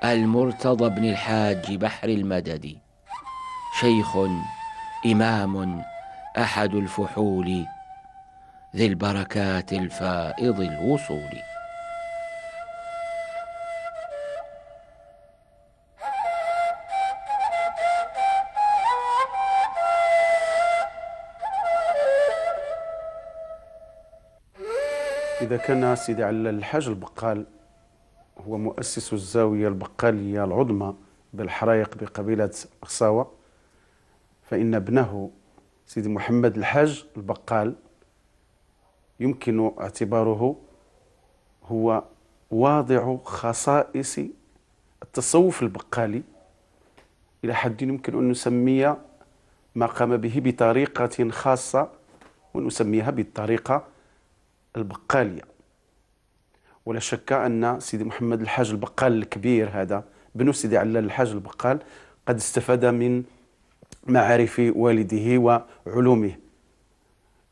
المرتضى بن الحاج بحر المدد، شيخ إمام أحد الفحول، ذي البركات الفائض الوصول. إذا كان سيدي علال الحاج البقال هو مؤسس الزاوية البقالية العظمى بالحرايق بقبيلة أخصاوة، فإن ابنه سيدي محمد الحاج البقال يمكن اعتباره هو واضع خصائص التصوف البقالي، إلى حد يمكن أن نسمي ما قام به بطريقة خاصة ونسميها بالطريقة البقالية. ولا شك أن سيدي محمد الحاج البقال الكبير هذا بن سيدي علال الحاج البقال قد استفاد من معارف والده وعلومه،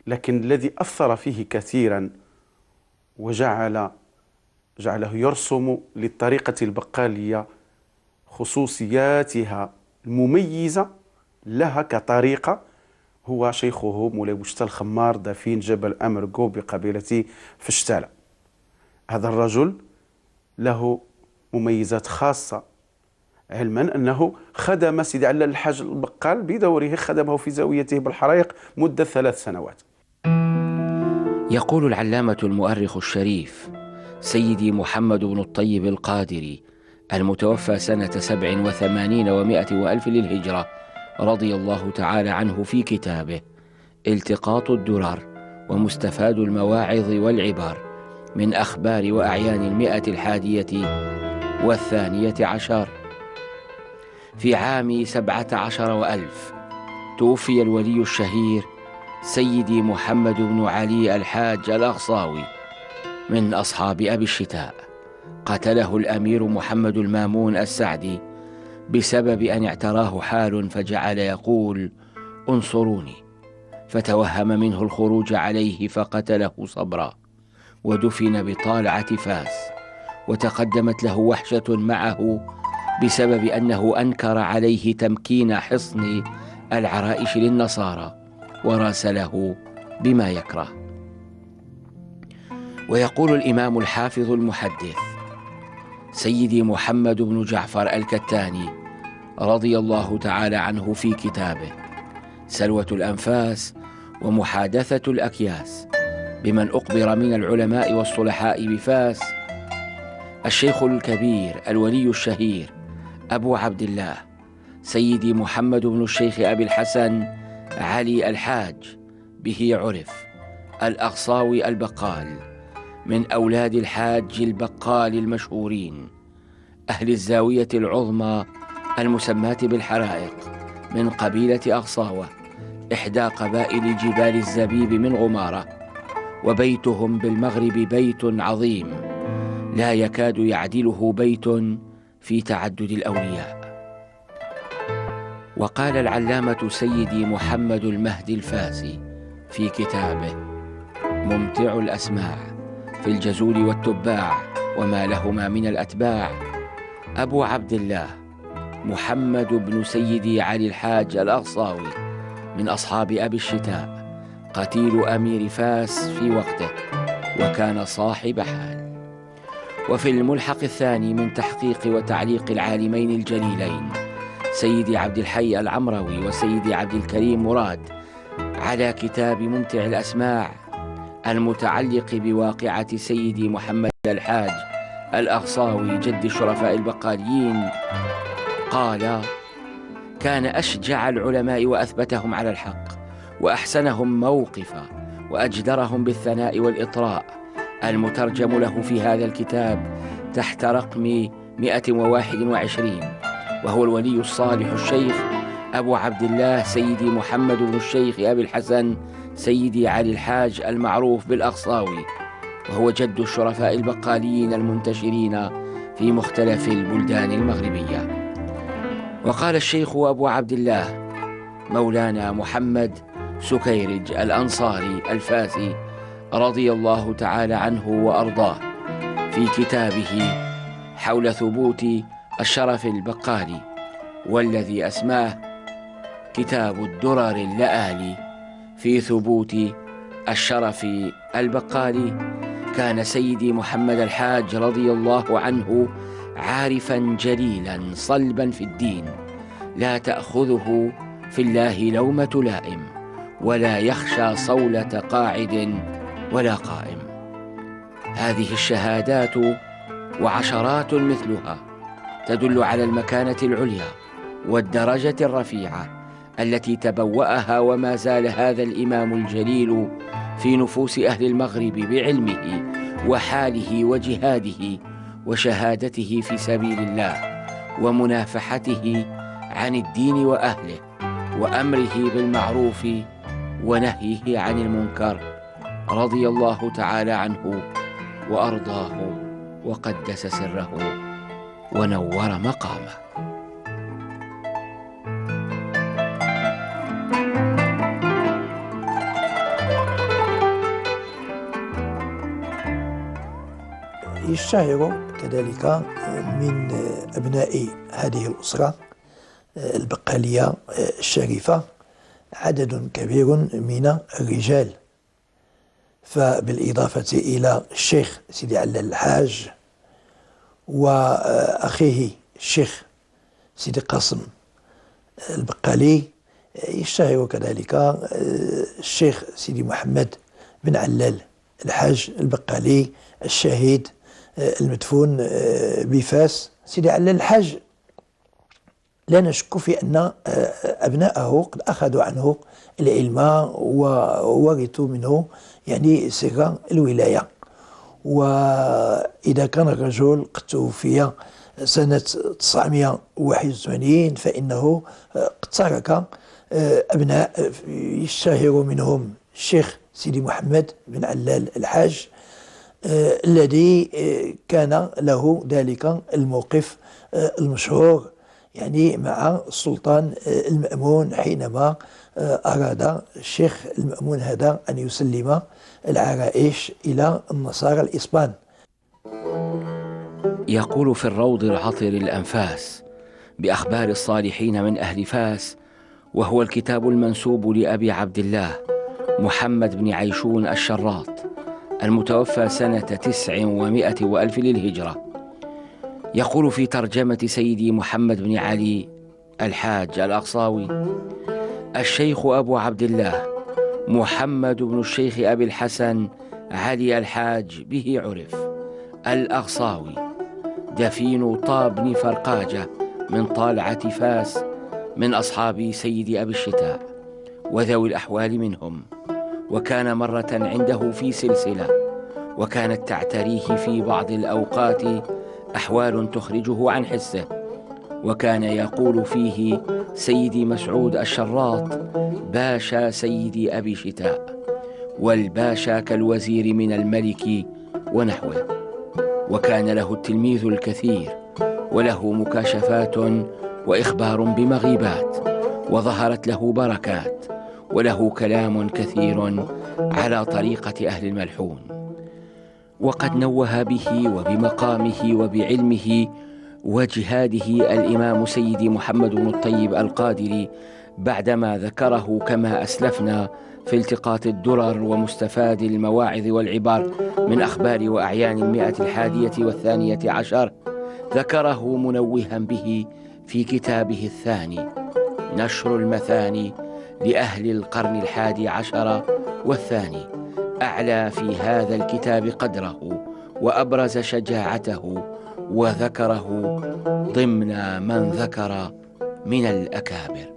لكن الذي أثر فيه كثيرا وجعله يرسم للطريقة البقالية خصوصياتها المميزة لها كطريقة هو شيخه مولاي بوشتا الخمار دفين جبل أمرقو بقبيلة فشتالة. هذا الرجل له مميزات خاصة، علما أنه خدم سيدي علال الحاج البقال بدوره، خدمه في زاويته بالحرايق مدة 3 سنوات. يقول العلامة المؤرخ الشريف سيدي محمد بن الطيب القادري المتوفى سنة 87 و100 وألف للهجرة رضي الله تعالى عنه في كتابه التقاط الدرر ومستفاد المواعظ والعبر من أخبار وأعيان 112 في عام 17 وألف توفي الولي الشهير سيدي محمد بن علي الحاج الأغصاوي من أصحاب أبي الشتاء. قتله الأمير محمد المامون السعدي بسبب أن اعتراه حال فجعل يقول انصروني، فتوهم منه الخروج عليه فقتله صبرا، ودفن بطالعة فاس، وتقدمت له وحشة معه بسبب أنه أنكر عليه تمكين حصن العرائش للنصارى وراسله بما يكره. ويقول الإمام الحافظ المحدث سيدي محمد بن جعفر الكتاني رضي الله تعالى عنه في كتابه سلوة الأنفاس ومحادثة الأكياس بمن أقبر من العلماء والصلحاء بفاس: الشيخ الكبير الولي الشهير أبو عبد الله سيدي محمد بن الشيخ أبي الحسن علي الحاج به عرف الأغصاوي البقال، من أولاد الحاج البقال المشهورين، أهل الزاوية العظمى المسماة بالحرائق، من قبيلة أغصاوة، إحدى قبائل جبال الزبيب من غمارة، وبيتهم بالمغرب بيت عظيم لا يكاد يعدله بيت في تعدد الأولياء. وقال العلامة سيدي محمد المهدي الفاسي في كتابه ممتع الأسماع في الجزول والتباع وما لهما من الأتباع: أبو عبد الله محمد بن سيدي علي الحاج الأغصاوي من أصحاب أبي الشتاء، قتيل أمير فاس في وقته، وكان صاحب حال. وفي الملحق الثاني من تحقيق وتعليق العالمين الجليلين سيدي عبد الحي العمروي وسيدي عبد الكريم مراد على كتاب ممتع الأسماع المتعلق بواقعة سيدي محمد الحاج الأغصاوي جد الشرفاء البقاليين، قال: كان أشجع العلماء وأثبتهم على الحق وأحسنهم موقفا وأجدرهم بالثناء والإطراء، المترجم له في هذا الكتاب تحت رقم 121، وهو الولي الصالح الشيخ أبو عبد الله سيدي محمد بن الشيخ أبي الحسن سيدي علي الحاج المعروف بالأغصاوي، وهو جد الشرفاء البقاليين المنتشرين في مختلف البلدان المغربية. وقال الشيخ أبو عبد الله مولانا محمد سكيرج الأنصاري الفاسي رضي الله تعالى عنه وأرضاه في كتابه حول ثبوت الشرف البقالي، والذي أسماه كتاب الدرر اللآلي في ثبوت الشرف البقالي، كان سيدي محمد الحاج رضي الله عنه عارفا جليلا صلبا في الدين، لا تأخذه في الله لومة لائم، ولا يخشى صولة قاعد ولا قائم. هذه الشهادات وعشرات مثلها تدل على المكانة العليا والدرجة الرفيعة التي تبوأها وما زال هذا الإمام الجليل في نفوس أهل المغرب بعلمه وحاله وجهاده وشهادته في سبيل الله ومنافحته عن الدين وأهله وأمره بالمعروف ونهيه عن المنكر، رضي الله تعالى عنه وأرضاه وقدس سره ونور مقامه. يشتهر كذلك من أبناء هذه الأسرة البقالية الشريفة عدد كبير من الرجال، فبالإضافة إلى الشيخ سيدي علال الحاج وأخيه الشيخ سيدي قاسم البقالي، يشتهر كذلك الشيخ سيدي محمد بن علال الحاج البقالي الشهيد المدفون بفاس. سيدي علال الحاج لا نشك في أن أبناءه قد أخذوا عنه العلم وورثوا منه يعني سر الولاية. وإذا كان الرجل قد توفي سنة 981 فإنه قد ترك أبناء يشتهر منهم الشيخ سيدي محمد بن علال الحاج الذي كان له ذلك الموقف المشهور يعني مع السلطان المأمون حينما أراد الشيخ المأمون هذا أن يسلم العرائش إلى النصارى الإسبان. يقول في الروض العطر الأنفاس بأخبار الصالحين من أهل فاس، وهو الكتاب المنسوب لأبي عبد الله محمد بن عيشون الشراط المتوفى سنة 900 وألف للهجرة. يقول في ترجمة سيدي محمد بن علي الحاج الأقصاوي: الشيخ أبو عبد الله محمد بن الشيخ أبي الحسن علي الحاج به عرف الأقصاوي، دفين طابن فرقاجة من طالعة فاس، من أصحاب سيدي أبي الشتاء وذوي الأحوال منهم، وكان مرة عنده في سلسلة، وكانت تعتريه في بعض الأوقات أحوال تخرجه عن حسه، وكان يقول فيه سيدي مسعود الشراط: باشا سيدي أبي شتاء، والباشا كالوزير من الملك ونحوه. وكان له التلميذ الكثير، وله مكاشفات وإخبار بمغيبات، وظهرت له بركات، وله كلام كثير على طريقة أهل الملحون. وقد نوه به وبمقامه وبعلمه وجهاده الإمام سيدي محمد بن الطيب القادري بعدما ذكره كما أسلفنا في التقاط الدرر ومستفاد المواعظ والعبر من أخبار وأعيان 112 ذكره منوها به في كتابه الثاني نشر المثاني لأهل القرن 11 والثاني، أعلى في هذا الكتاب قدره وأبرز شجاعته، وذكره ضمن من ذكر من الأكابر.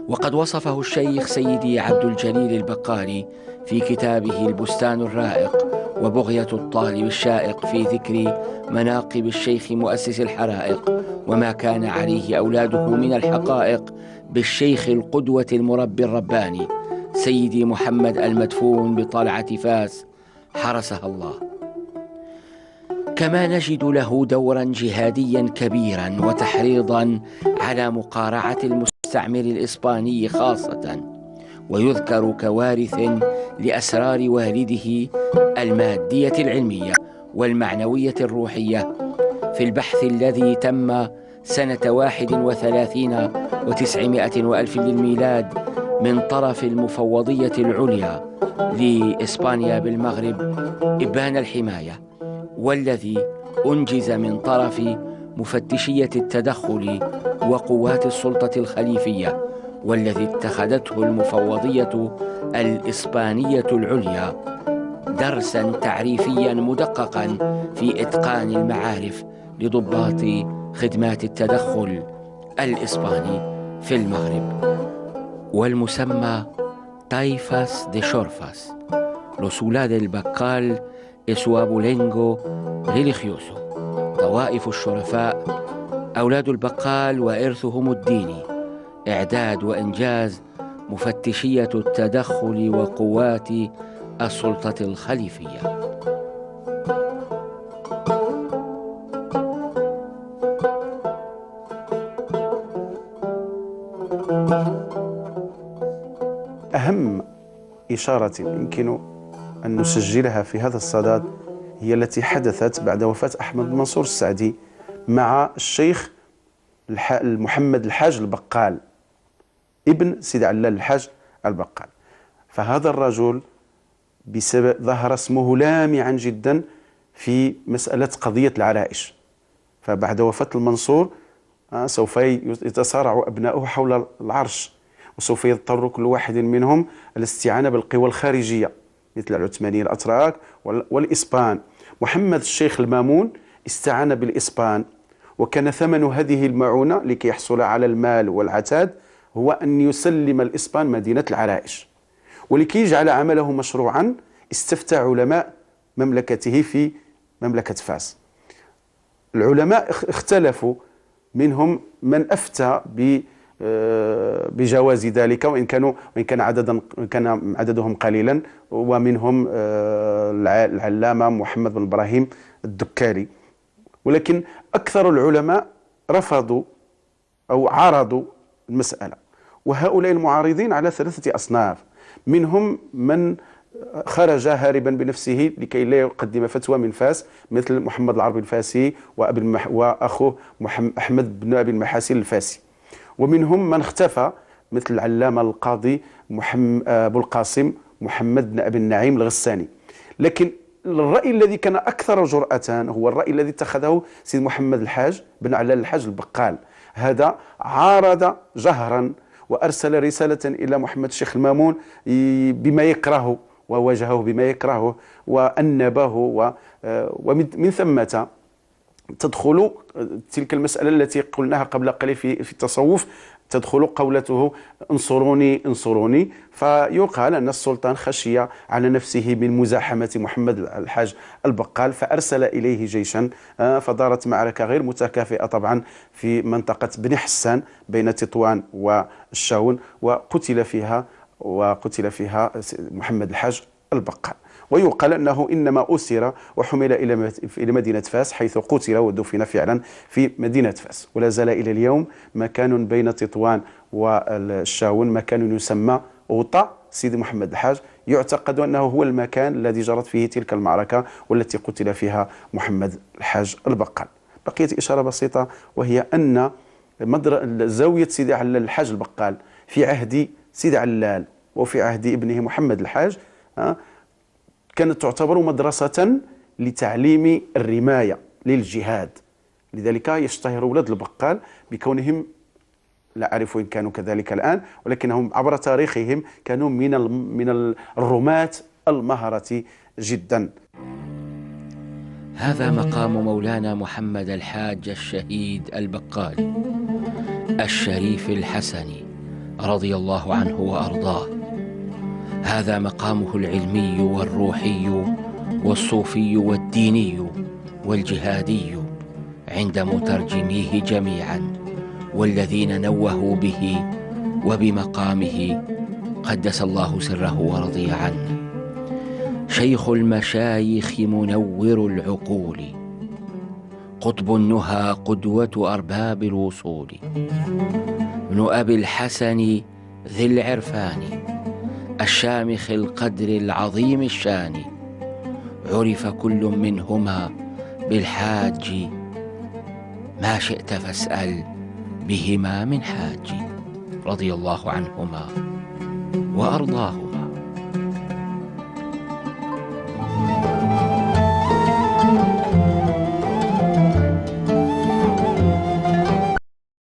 وقد وصفه الشيخ سيدي عبد الجليل البقالي في كتابه البستان الرائق وبغية الطالب الشائق في ذكر مناقب الشيخ مؤسس الحرائق وما كان عليه أولاده من الحقائق بالشيخ القدوة المربي الرباني سيدي محمد المدفون بطلعة فاس حرسها الله. كما نجد له دورا جهاديا كبيرا وتحريضا على مقارعة المستعمر الإسباني خاصة، ويذكر كوارث لأسرار والده المادية العلمية والمعنوية الروحية في في البحث الذي تم سنة 31 و900 وألف للميلاد من طرف المفوضية العليا لإسبانيا بالمغرب إبان الحماية، والذي أنجز من طرف مفتشية التدخل وقوات السلطة الخليفية، والذي اتخذته المفوضية الإسبانية العليا درسا تعريفيا مدققا في إتقان المعارف لضباط خدمات التدخل الإسباني في المغرب، والمسمى تايفاس دي شورفاس رسولا del Bacal y su abolengo religioso، طوائف الشرفاء أولاد البقال وإرثهم الديني، إعداد وإنجاز مفتشية التدخل وقوات السلطة الخليفية. أهم إشارة يمكن أن نسجلها في هذا الصدد هي التي حدثت بعد وفاة أحمد بن منصور السعدي مع الشيخ محمد الحاج البقال ابن سيدي علال الحاج البقال. فهذا الرجل بسبب ظهر اسمه لامعا جدا في مسألة قضية العرائش، فبعد وفاة المنصور سوف يتصارع أبناؤه حول العرش، وسوف يضطر كل واحد منهم الاستعانة بالقوى الخارجية مثل العثمانيين الأتراك والإسبان. محمد الشيخ المامون استعان بالإسبان، وكان ثمن هذه المعونة لكي يحصل على المال والعتاد هو أن يسلم الإسبان مدينة العرائش. ولكي يجعل عمله مشروعا استفتى علماء مملكته في مملكة فاس. العلماء اختلفوا، منهم من أفتى بجواز ذلك وإن كان عددهم قليلا، ومنهم العلامة محمد بن إبراهيم الدكاري. ولكن أكثر العلماء رفضوا أو عارضوا المسألة، وهؤلاء المعارضين على 3 أصناف. منهم من خرج هاربا بنفسه لكي لا يقدم فتوى من فاس مثل محمد العربي الفاسي وأخوه أحمد بن أبي المحاسن الفاسي. ومنهم من اختفى مثل العلامة القاضي أبو القاسم محمد بن أبي النعيم الغساني. لكن الرأي الذي كان أكثر جرأة هو الرأي الذي اتخذه سيد محمد الحاج بن علال الحاج البقال. هذا عارض جهرا وأرسل رسالة إلى محمد الشيخ المامون بما يكرهه، وواجهه بما يكرهه وأنبه، ومن ثمة تدخل تلك المسألة التي قلناها قبل قليل في التصوف، تدخل قولته انصروني انصروني. فيقال أن السلطان خشي على نفسه من مزاحمة محمد الحاج البقال، فأرسل إليه جيشا، فدارت معركة غير متكافئة طبعا في منطقة بني حسان بين تطوان والشاون، وقتل فيها محمد الحاج البقال. ويقال أنه إنما أسر وحمل إلى مدينة فاس، حيث قتل ودفن فعلا في مدينة فاس. ولا زال إلى اليوم مكان بين تطوان والشاون، مكان يسمى غطاء سيدي محمد الحاج، يعتقد أنه هو المكان الذي جرت فيه تلك المعركة والتي قتل فيها محمد الحاج البقال. بقيت إشارة بسيطة، وهي أن زاوية سيدي علال الحاج البقال في عهد سيدي علال وفي عهد ابنه محمد الحاج كانت تعتبر مدرسة لتعليم الرماية للجهاد. لذلك يشتهر ولد البقال بكونهم، لا أعرف إن كانوا كذلك الآن، ولكنهم عبر تاريخهم كانوا من الرماة المهرة جدا. هذا مقام مولانا محمد الحاج الشهيد البقال الشريف الحسني رضي الله عنه وأرضاه. هذا مقامه العلمي والروحي والصوفي والديني والجهادي عند مترجميه جميعا، والذين نوهوا به وبمقامه قدس الله سره ورضي عنه. شيخ المشايخ منور العقول، قطب النهى قدوة أرباب الوصول، ابن أبي الحسن ذي العرفان، الشامخ القدر العظيم الشان، عرف كل منهما بالحاج ما شئت فاسأل بهما من حاج، رضي الله عنهما وأرضاهما.